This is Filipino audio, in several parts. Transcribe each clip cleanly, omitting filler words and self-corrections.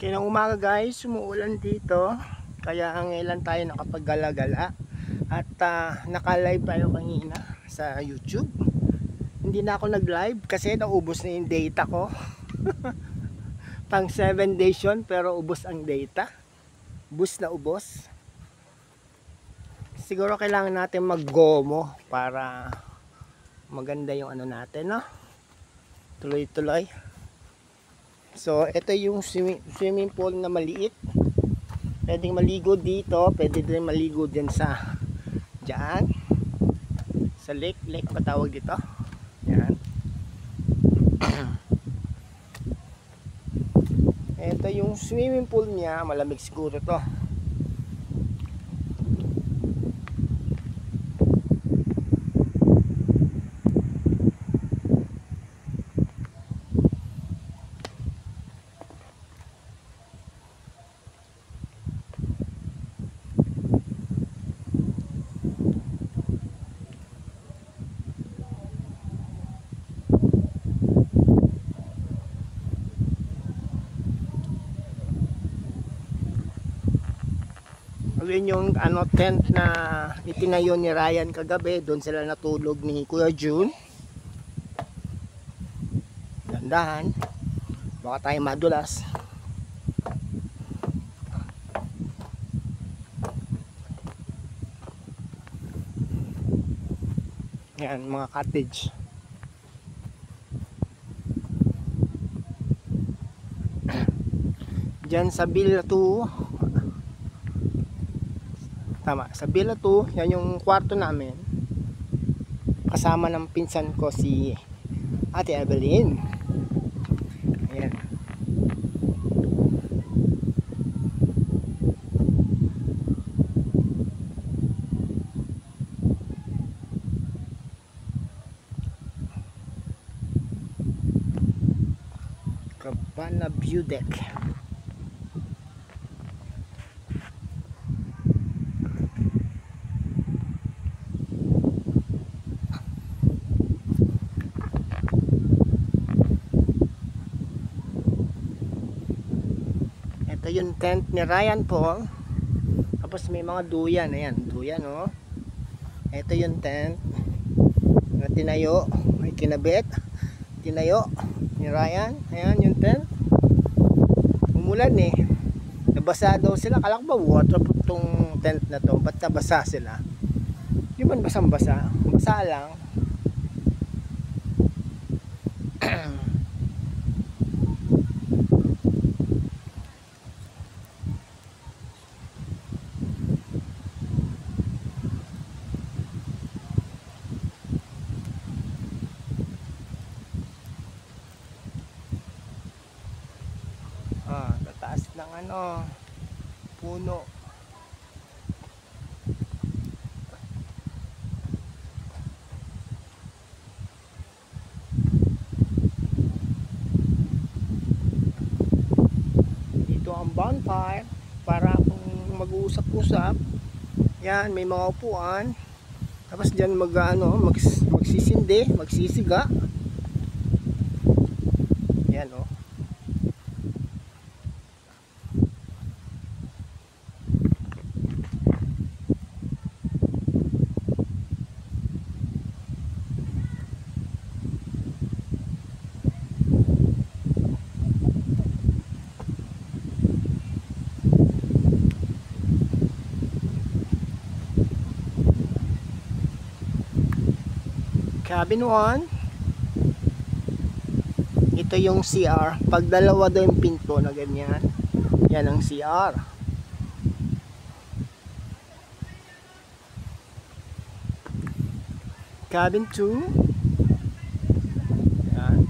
Matinang umaga guys, umuulan dito. Kaya ngayon tayo nakapag-gala-gala. At naka-live tayo kanina sa YouTube. Hindi na ako nag-live kasi naubos na yung data ko. Pang 7 days yun, pero ubos ang data. Ubos na ubos. Siguro kailangan natin mag-gomo para maganda yung ano natin, no? Tuloy-tuloy. So, ito yung swimming pool na maliit. Pwedeng maligo dito, pwede din maligo din sa dyan. Sa lake pa tawag dito. Yan. Ito yung swimming pool niya, malamig siguro to. Yun yung tent na itinayo ni Ryan kagabi, doon sila natulog ni Kuya June. Dandahan, baka tayo madulas. Yan, mga cottage. Diyan sa Villa 2, tama, sa Villa 2, yan yung kwarto namin. Kasama ng pinsan ko si Ate Evelyn. Ayan. Cabana View Deck. Ito yung tent ni Ryan po. Tapos may mga duyan. Ayan, duyan oh. Ito yung tent na tinayo, ay kinabit, tinayo ni Ryan. Ayan yung tent. Umulan eh. Nabasa daw sila. Kala ko ba waterproof tong tent na to? Ba't nabasa sila? Di ba basang-basa? Basa lang. Tataas ng ano, puno. Dito ang bonfire para kung mag-uusap-usap. Yan, may mga upuan. Tapos diyan magsisindi, magsisiga. Yan oh. Cabin 1. Ito yung CR. Pag dalawa daw yung pinto na ganyan, yan ang CR. Cabin 2. Yan.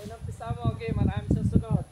Pag nampisa mo, okay, marami susunod.